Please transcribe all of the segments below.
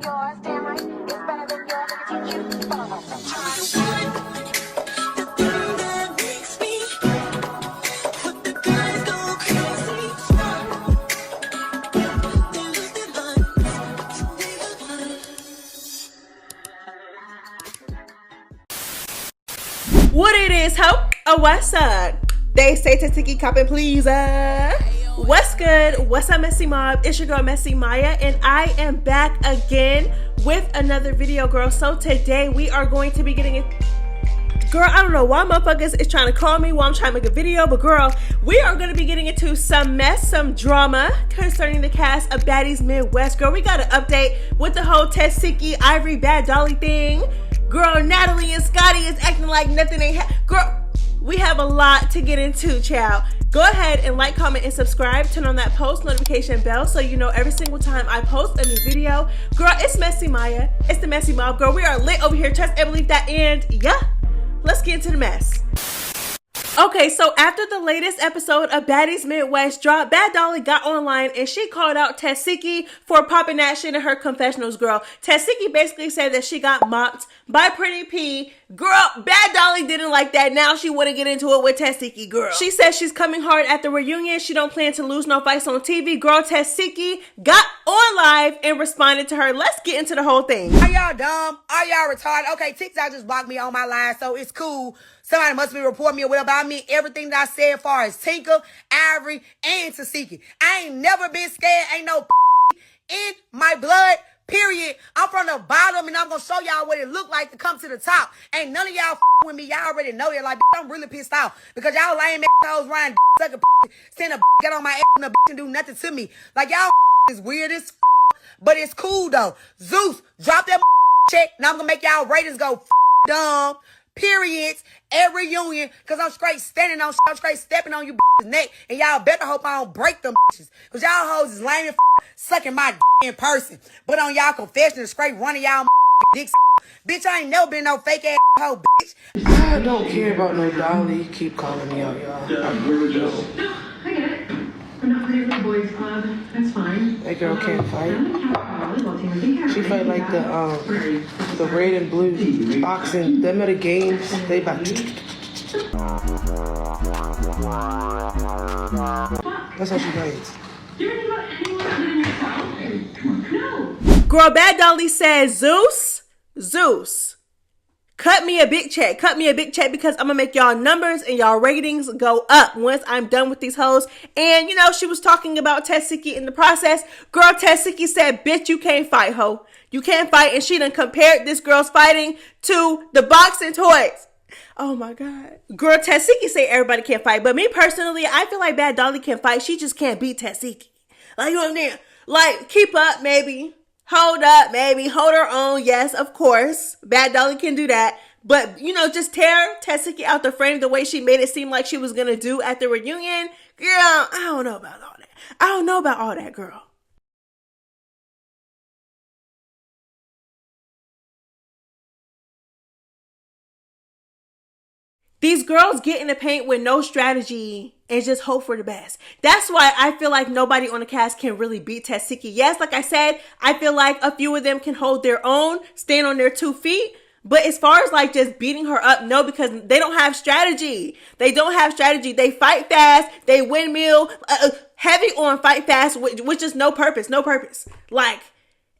Yours, damn right, it's better than yours. I can teach you. What it is, ho? Oh, what's up? They say Tesehki copping pleaser. What's good? What's up, Messy Mob? It's your girl, MessyMya, and I am back again with another video, girl. So today we are going to be getting it. Girl, I don't know why motherfuckers is trying to call me while I'm trying to make a video, but girl, we are going to be getting into some mess, some drama concerning the cast of Baddies Midwest. Girl, we got an update with the whole Tesehki, Ivori, Bad Dolly thing. Girl, Natalie and Scotty is acting like nothing ain't girl, we have a lot to get into, child. Go ahead and like, comment, and subscribe. Turn on that post notification bell so you know every single time I post a new video. Girl, it's MessyMya. It's the Messy Mob. Girl, we are lit over here. Trust and believe that. And yeah, let's get into the mess. Okay, so after the latest episode of Baddies Midwest dropped, Bad Dolly got online and she called out Tesehki for popping that shit in her confessionals, girl. Tesehki basically said that she got mocked by Pretty P. Girl, Bad Dolly didn't like that. Now she want to get into it with Tesehki, girl. She says she's coming hard at the reunion. She don't plan to lose no fights on TV. Girl, Tesehki got on live and responded to her. Let's get into the whole thing. Are y'all dumb? Are y'all retarded? Okay, TikTok just blocked me on my live, so it's cool. Somebody must be reporting me or whatever. I mean, everything that I said as far as Tinker, Ivori, and Tesehki. I ain't never been scared. Ain't no in my blood, period. I'm from the bottom, and I'm going to show y'all what it look like to come to the top. Ain't none of y'all with me. Y'all already know that. Like, I'm really pissed off because y'all lame hoes running, sucking, send a get on my ass and a and do nothing to me. Like, y'all is weird as but it's cool, though. Zeus, drop that check, and I'm going to make y'all ratings go dumb. Periods, every reunion, because I'm straight standing on, I'm straight stepping on you neck, and y'all better hope I don't break them bitches, because y'all hoes is lame and sucking my in person, but on y'all confession, straight running y'all dicks. Bitch, I ain't never been no fake ass hoe, bitch. I don't care about no Dolly. Keep calling me out, y'all. Yeah, we're just... No, I get it. We're not playing with the boys club. That's fine. That girl can't fight. She fight like the red and blue boxing. Them at the games, they about. That's how she fights. You're thinking about anyone other than yourself? No. Girl, Bad Dolly says, Zeus, cut me a big check. Cut me a big check because I'm going to make y'all numbers and y'all ratings go up once I'm done with these hoes. And, you know, she was talking about Tesehki in the process. Girl, Tesehki said, bitch, you can't fight, ho. You can't fight. And she done compared this girl's fighting to the boxing toys. Oh, my God. Girl, Tesehki say everybody can't fight. But me personally, I feel like Bad Dolly can fight. She just can't beat Tesehki. Like, you know what I mean? Like, keep up, maybe. Hold up, maybe. Hold her own. Yes, of course. Bad Dolly can do that. But, you know, just tear Tesehki out the frame the way she made it seem like she was going to do at the reunion. Girl, I don't know about all that. I don't know about all that, girl. These girls get in the paint with no strategy and just hope for the best. That's why I feel like nobody on the cast can really beat Tesehki. Yes, like I said, I feel like a few of them can hold their own, stand on their 2 feet. But as far as like just beating her up, no, because they don't have strategy. They don't have strategy. They fight fast. They windmill. Heavy on fight fast, which is no purpose. No purpose. Like,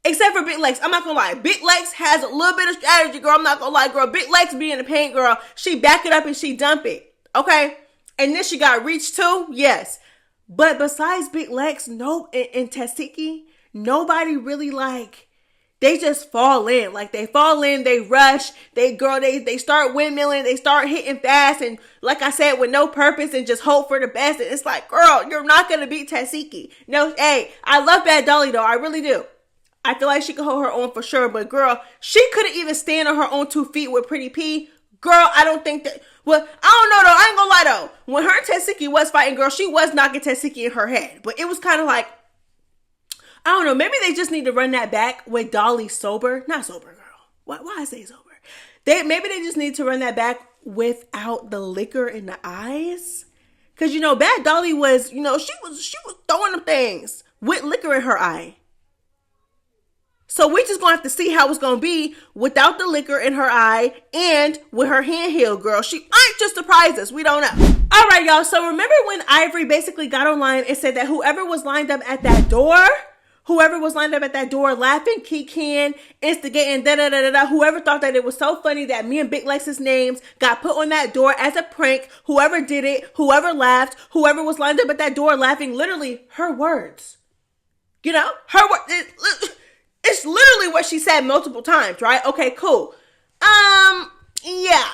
except for Big Lex. I'm not gonna lie. Big Lex has a little bit of strategy, girl. I'm not gonna lie, girl. Big Lex be in the paint, girl. She back it up and she dump it. Okay? And then she got reach too. Yes. But besides Big Lex, no, and Tesehki, nobody really like, they just fall in. Like, they fall in, they rush, they start windmilling, they start hitting fast, and like I said, with no purpose and just hope for the best. And it's like, girl, you're not gonna beat Tesehki. No, hey, I love Bad Dolly though. I really do. I feel like she could hold her own for sure, but girl, she couldn't even stand on her own 2 feet with Pretty P. Girl, I don't think that, well, I don't know though, I ain't gonna lie though. When her and Tesehki was fighting, girl, she was knocking Tesehki in her head, but it was kind of like, I don't know, maybe they just need to run that back with Dolly sober. Not sober, girl. Why I say sober? Maybe they just need to run that back without the liquor in the eyes. Cause you know, Bad Dolly was, you know, she was throwing them things with liquor in her eye. So we just gonna have to see how it's gonna be without the liquor in her eye and with her hand healed, girl. She might just surprise us. We don't know. All right, y'all. So remember when Ivori basically got online and said that whoever was lined up at that door, laughing, kikiing, instigating, whoever thought that it was so funny that me and Big Lex's names got put on that door as a prank, whoever did it, whoever laughed, whoever was lined up at that door laughing, literally her words. You know, her words. It's literally what she said multiple times, right? Okay, cool. Yeah.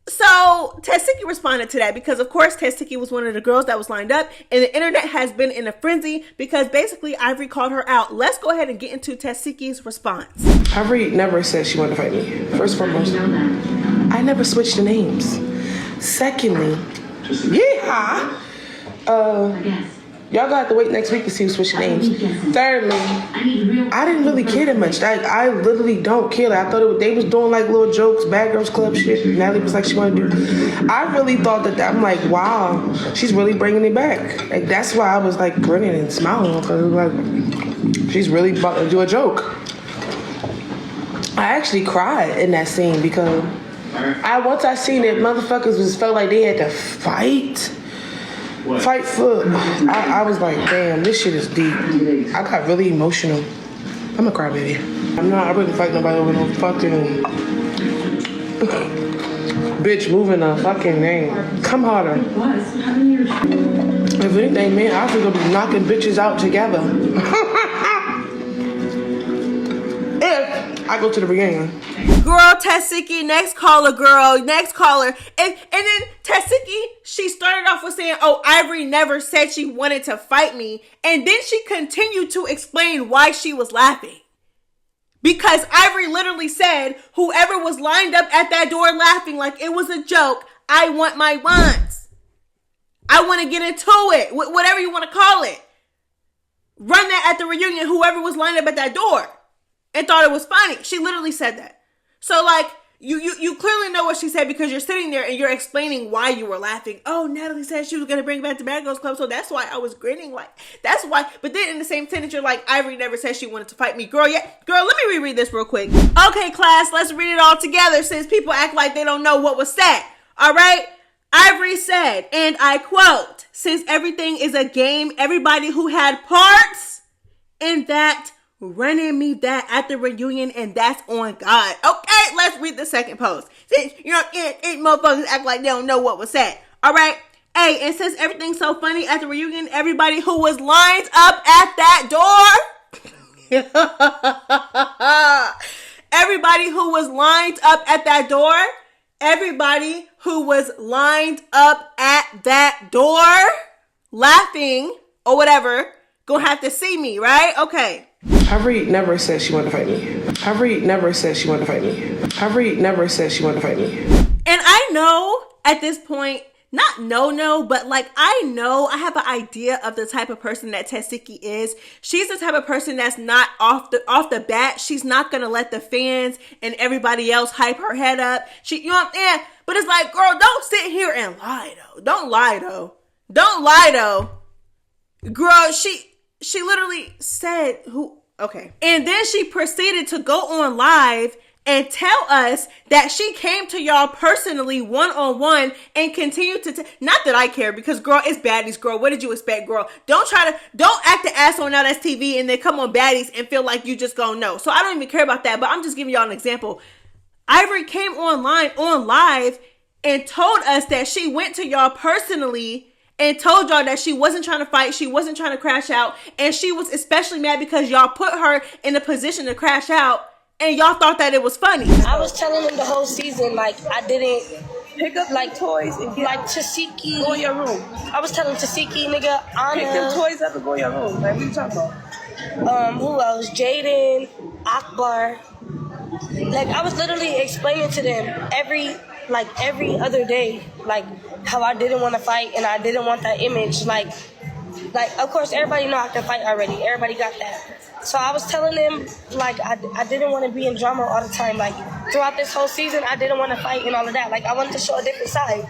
So Tesehki responded to that because, of course, Tesehki was one of the girls that was lined up, and the internet has been in a frenzy because basically Ivori called her out. Let's go ahead and get into Tesehki's response. Ivori never said she wanted to fight me. First and foremost, I never switched the names. Secondly, y'all got to wait next week to see who switched names. Thirdly, I didn't really care that much. I literally don't care. Like, I thought they was doing like little jokes, Bad Girls Club shit. Natalie was like she wanted to do. I really thought that I'm like, wow, she's really bringing it back. Like that's why I was like grinning and smiling because like she's really about to do a joke. I actually cried in that scene because once I seen it, motherfuckers just felt like they had to fight for. I was like, damn, this shit is deep. I got really emotional. I'm a crybaby. I wouldn't fight nobody over no fucking bitch moving a fucking name. Come harder. If anything, man, I think I'll be knocking bitches out together. If I go to the beginning. Girl, Tesehki, next caller, girl, next caller. And then Tesehki, she started off with saying, oh, Ivori never said she wanted to fight me. And then she continued to explain why she was laughing. Because Ivori literally said, whoever was lined up at that door laughing like it was a joke, I want my wands. I want to get into it, whatever you want to call it. Run that at the reunion, whoever was lined up at that door. And thought it was funny. She literally said that. So, like, you clearly know what she said because you're sitting there and you're explaining why you were laughing. Oh, Natalie said she was going to bring back the Bad Girls Club, so that's why I was grinning. Like, that's why. But then in the same sentence, you're like, Ivori never said she wanted to fight me. Girl, yeah. Girl, let me reread this real quick. Okay, class, let's read it all together since people act like they don't know what was said. All right? Ivori said, and I quote, since everything is a game, everybody who had parts in that running me that at the reunion, and that's on God. Okay, let's read the second post. Since, you know, eight motherfuckers act like they don't know what was said. All right. Hey, and since everything's so funny at the reunion, everybody who was lined up at that door, everybody who was lined up at that door, everybody who was lined up at that door, laughing or whatever, gonna have to see me, right? Okay. Ivori never said she wanted to fight me. Ivori never said she wanted to fight me. Ivori never said she wanted to fight me. And I know at this point, not no, but like I know I have an idea of the type of person that Tesehki is. She's the type of person that's not off the bat. She's not gonna let the fans and everybody else hype her head up. You know what I'm saying? But it's like, girl, don't sit here and lie though. Don't lie though. Girl, she literally said okay. And then she proceeded to go on live and tell us that she came to y'all personally one-on-one and continued to not that I care because girl, it's baddies, girl. What did you expect, girl? Don't act the ass on Now That's TV and then come on baddies and feel like you just gonna know. So I don't even care about that, but I'm just giving y'all an example. Ivori came on live and told us that she went to y'all personally and told y'all that she wasn't trying to fight, she wasn't trying to crash out, and she was especially mad because y'all put her in a position to crash out, and y'all thought that it was funny. I was telling them the whole season, like, I didn't pick up, like, toys and get, like, Tesehki. Go in your room. I was telling Tesehki, nigga, Anna. Pick them toys up and go in your room. Like, what you talking about? Who else? Jaden, Akbar. Like, I was literally explaining to them every other day, like, how I didn't want to fight and I didn't want that image. Like, of course, everybody know I can fight already. Everybody got that. So I was telling them, like, I didn't want to be in drama all the time. Like, throughout this whole season, I didn't want to fight and all of that. Like, I wanted to show a different side.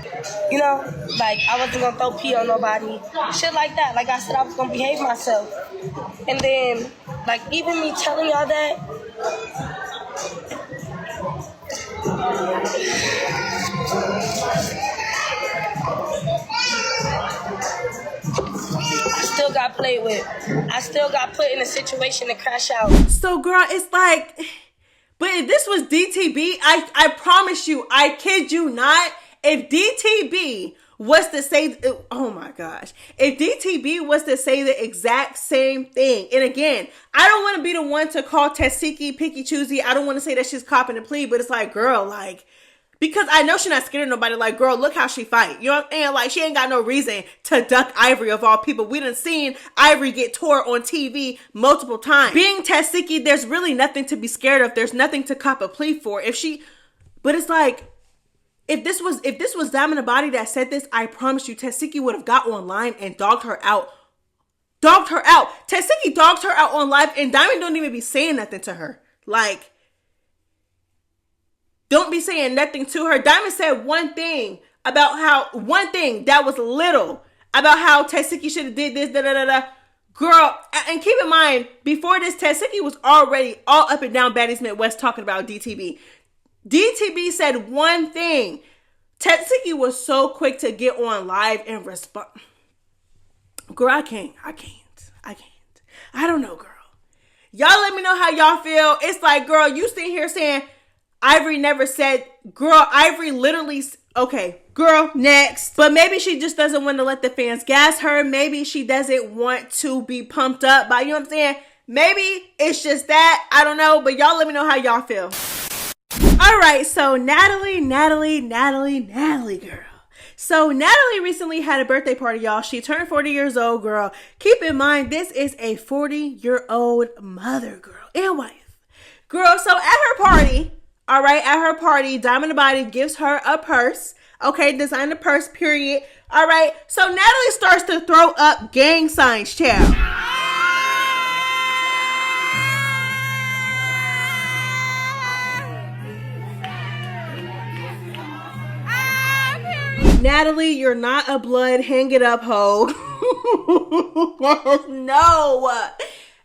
You know? Like, I wasn't going to throw pee on nobody. Shit like that. Like I said, I was going to behave myself. And then, like, even me telling y'all that, I still got played with. I still got put in a situation to crash out. So, girl, it's like, but if this was DTB, I promise you, I kid you not, if DTB was to say, oh my gosh, if DTB was to say the exact same thing, and again, I don't want to be the one to call Tesehki picky choosy. I don't want to say that she's copping a plea, but it's like, girl, like, because I know she's not scared of nobody. Like, girl, look how she fight. You know what I'm saying? Like, she ain't got no reason to duck Ivori of all people. We done seen Ivori get tore on TV multiple times. Being Tesehki, there's really nothing to be scared of. There's nothing to cop a plea for. But it's like, if this was Diamond Body that said this, I promise you, Tesehki would have got online and dogged her out. Dogged her out. Tesehki dogged her out on live, and Diamond don't even be saying nothing to her. Like, don't be saying nothing to her. Diamond said one thing that was little about how Tesehki should have did this, da-da-da-da. Girl, and keep in mind, before this, Tesehki was already all up and down Baddies Midwest talking about DTB. DTB said one thing. Tesehki was so quick to get on live and respond. Girl, I can't. I don't know, girl. Y'all let me know how y'all feel. It's like, girl, you sitting here saying Ivori never said, girl, Ivori literally, okay, girl, next. But maybe she just doesn't want to let the fans gas her. Maybe she doesn't want to be pumped up by, you know what I'm saying? Maybe it's just that. I don't know, but y'all let me know how y'all feel. All right, so Natalie, girl. So Natalie recently had a birthday party, y'all. She turned 40 years old, girl. Keep in mind, this is a 40-year-old mother, girl, and wife. Girl, so at her party, all right, at her party, Diamond Body gives her a purse. Okay, design a purse, period. All right, so Natalie starts to throw up gang signs, child. Natalie, you're not a blood, hang it up, hoe. No.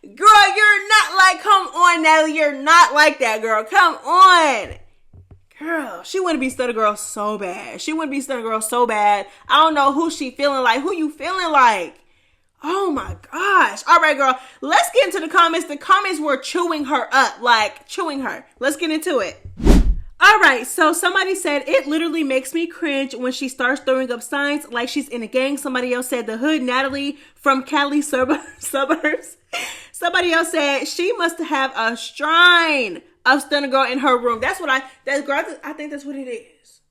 Girl, you're not like, come on, Natalie. You're not like that, girl. Come on. Girl, she wouldn't be Stunner Girl so bad. I don't know who she feeling like. Who you feeling like? Oh my gosh. All right, girl. Let's get into the comments. The comments were chewing her up, like chewing her. Let's get into it. All right, so somebody said, it literally makes me cringe when she starts throwing up signs like she's in a gang. Somebody else said, the hood Natalie from Cali suburbs. Somebody else said, she must have a shrine of Stunner Girl in her room. I think that's what it is.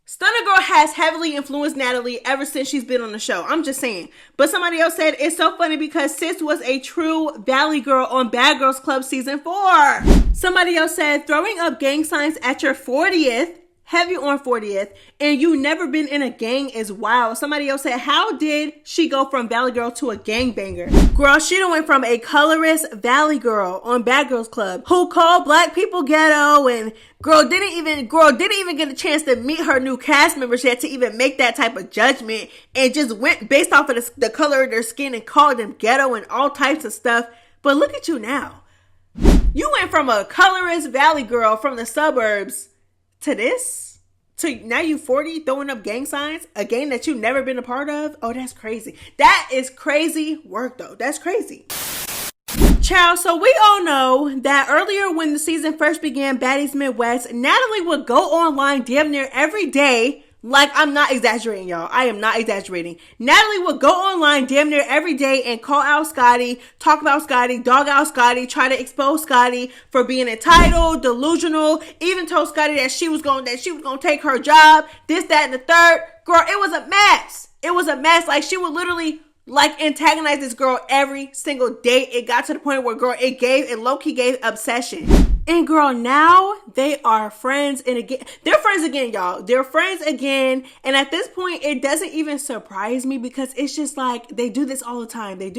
Stunner Girl has heavily influenced Natalie ever since she's been on the show. I'm just saying. But somebody else said, it's so funny because sis was a true Valley girl on Bad Girls Club season 4. Somebody else said, throwing up gang signs at your 40th, heavy on 40th, and you never been in a gang is wild. Somebody else said, how did she go from Valley Girl to a gangbanger? Girl, she done went from a colorist Valley girl on Bad Girls Club who called black people ghetto, and girl didn't even get a chance to meet her new cast members yet to even make that type of judgment, and just went based off of the color of their skin and called them ghetto and all types of stuff. But look at you now. You went from a colorist Valley girl from the suburbs to this, to now you 40 throwing up gang signs, a gang that you've never been a part of. Oh, that's crazy. That is crazy work though. That's crazy. Child, so we all know that earlier when the season first began, Baddies Midwest, Natalie would go online damn near every day. Like, I'm not exaggerating, y'all. I am not exaggerating. Natalie would go online damn near every day and call out Scotty, talk about Scotty, dog out Scotty, try to expose Scotty for being entitled, delusional, even told Scotty that she was going to take her job, this, that, and the third. Girl, it was a mess. It was a mess. Like, she would literally like antagonize this girl every single day. It got to the point where, girl, it low-key gave obsession. And girl, now they are friends, and again, they're friends again, y'all. They're friends again. And at this point, it doesn't even surprise me because it's just like they do this all the time. They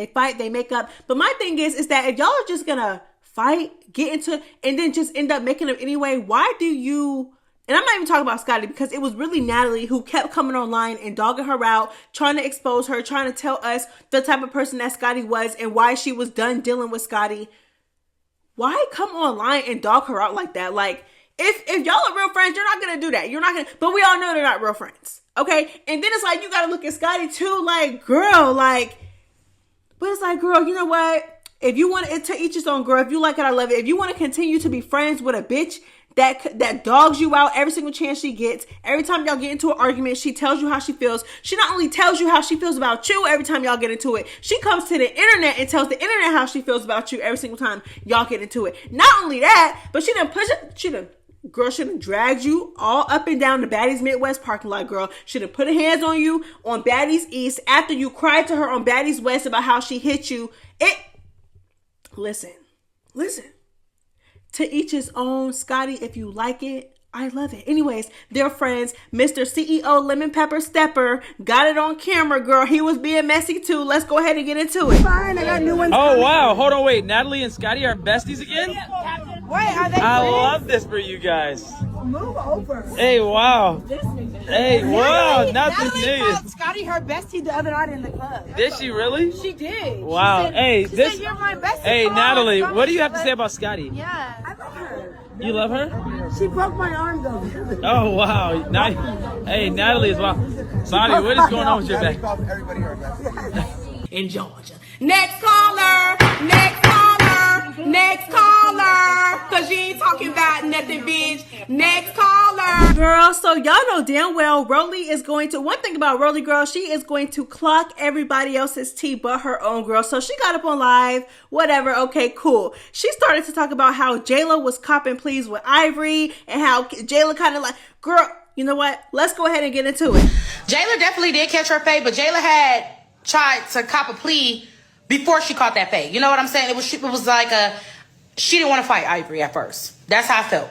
fight, they make up. But my thing is that if y'all are just gonna fight, get into, and then just end up making them anyway, why do you? And I'm not even talking about Scotty because it was really Natalie who kept coming online and dogging her out, trying to expose her, trying to tell us the type of person that Scotty was and why she was done dealing with Scotty. why come online and dog her out like that? Like, if y'all are real friends, you're not gonna do that. You're not gonna, but we all know they're not real friends. Okay? And then it's like, you gotta look at Scotty too, like, girl, like, but it's like, girl, you know what? If you want it, to each his own, girl. If you like it, I love it. If you want to continue to be friends with a bitch that dogs you out every single chance she gets, every time y'all get into an argument, she tells you how she feels. She not only tells you how she feels about you every time y'all get into it, she comes to the internet and tells the internet how she feels about you every single time y'all get into it. Not only that, but she done dragged you all up and down the Baddies Midwest parking lot, girl. She done put her hands on you on Baddies East after you cried to her on Baddies West about how she hit you. Listen. To each his own, Scotty. If you like it, I love it. Anyways, dear friends, Mr. CEO Lemon Pepper Stepper got it on camera, girl. He was being messy too. Let's go ahead and get into it. Fine, I got new ones. Oh, wow. Hold on, wait. Natalie and Scotty are besties again? Wait, are they I friends? love this for you guys. Move over. Hey, wow. Hey, wow. Not this Natalie news. called Scotty her bestie the other night in the club. Did she really? She did. Wow. Hey, She this. said, you're my bestie. Hey, Come on, Natalie, Scotty. what do you have to say about Scotty? Yeah. I love her. You love her? She broke my arm though. Oh, wow. Hey, Natalie as well. Sorry, what is going on with your back? In Georgia. Next caller. Next caller. Next caller. Cause you ain't talking about nothing, bitch. Next caller. Girl, so y'all know damn well Rollie is going to, one thing about Rollie, girl, she is going to clock everybody else's tea but her own, girl. So she got up on live, whatever, okay, cool. She started to talk about how Jayla was copping pleas with Ivori and how Jayla kind of like, girl, you know what? Let's go ahead and get into it. Jayla definitely did catch her fade, but Jayla had tried to cop a plea before she caught that fade. You know what I'm saying? It was like she didn't want to fight Ivori at first. That's how I felt.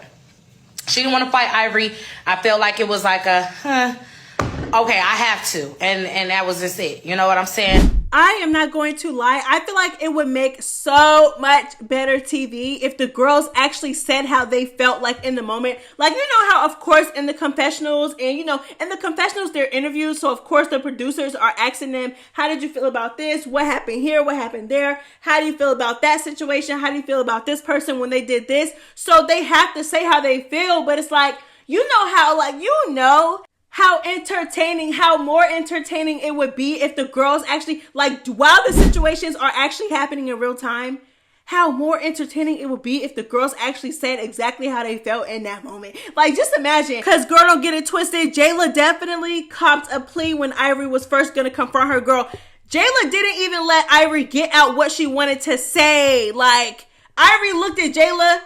She didn't want to fight Ivori. I felt like it was like okay, I have to. And that was just it. You know what I'm saying? I am not going to lie. I feel like it would make so much better TV if the girls actually said how they felt like in the moment. Like, you know how, of course, in the confessionals and, you know, in the confessionals, they're interviews. So, of course, the producers are asking them, how did you feel about this? What happened here? What happened there? How do you feel about that situation? How do you feel about this person when they did this? So they have to say how they feel. But it's like, you know how, like, you know how entertaining, how more entertaining it would be if the girls actually, like, while the situations are actually happening in real time, how more entertaining it would be if the girls actually said exactly how they felt in that moment. Like, just imagine, because girl, don't get it twisted, Jayla definitely copped a plea when Ivori was first gonna confront her, girl. Jayla didn't even let Ivori get out what she wanted to say. Like, Ivori looked at Jayla,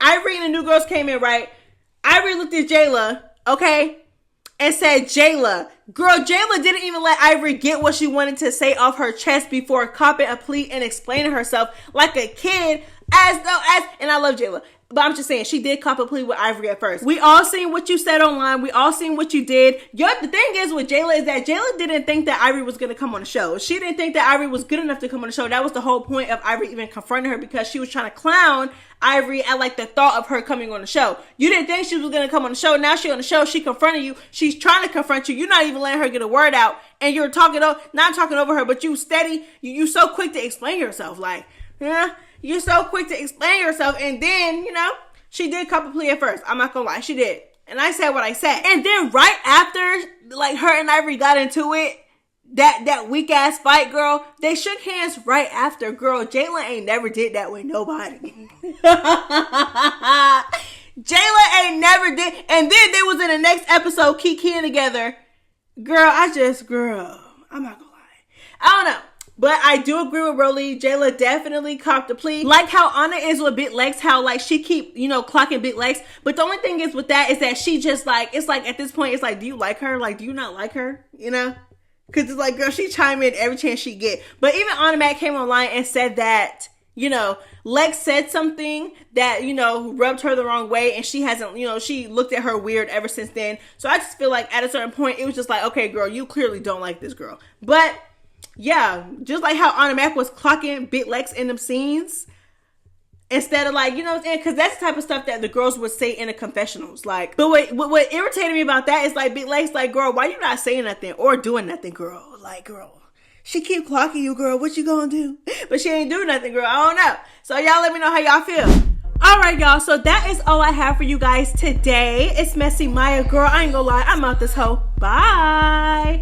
Ivori and the new girls came in, right? Ivori looked at Jayla, okay? And said, Jayla. Girl, Jayla didn't even let Ivori get what she wanted to say off her chest before copping a plea and explaining herself like a kid. And I love Jayla. But I'm just saying, she did cop a plea with Ivori at first. We all seen what you said online. We all seen what you did. The thing is with Jayla is that Jayla didn't think that Ivori was going to come on the show. She didn't think that Ivori was good enough to come on the show. That was the whole point of Ivori even confronting her, because she was trying to clown Ivori at like the thought of her coming on the show. You didn't think she was going to come on the show. Now she on the show. She confronted you. She's trying to confront you. You're not even letting her get a word out. And you're not talking over her, but you steady. You so quick to explain yourself. Like, yeah, you're so quick to explain yourself. And then, you know, she did cop a plea at first. I'm not gonna lie, she did. And I said what I said. And then right after, like, her and Ivori got into it, that weak ass fight, girl, they shook hands right after. Girl, Jayla ain't never did that with nobody. Jayla ain't never did. And then they was in the next episode kikiing together. Girl, I'm not gonna lie. I don't know. But I do agree with Rollie. Jayla definitely copped a plea. Like how Anna is with Big Legs, how like she keep, you know, clocking Big Legs. But the only thing is with that is that she just like, it's like at this point, it's like, do you like her? Like, do you not like her? You know? Because it's like, girl, she chime in every chance she get. But even Anna Mac came online and said that, you know, Lex said something that, you know, rubbed her the wrong way. And she hasn't, you know, she looked at her weird ever since then. So I just feel like at a certain point, it was just like, okay, girl, you clearly don't like this girl. But yeah, just like how Anna Mac was clocking Big Lex in them scenes, instead of like, you know what I'm saying? Because that's the type of stuff that the girls would say in the confessionals. Like, but what irritated me about that is like Big Lex, like, girl, why you not saying nothing or doing nothing, girl? Like, girl, she keep clocking you, girl. What you gonna do? But she ain't do nothing, girl. I don't know. So y'all let me know how y'all feel. All right, y'all. So that is all I have for you guys today. It's MessyMya, girl. I ain't gonna lie. I'm out this hoe. Bye.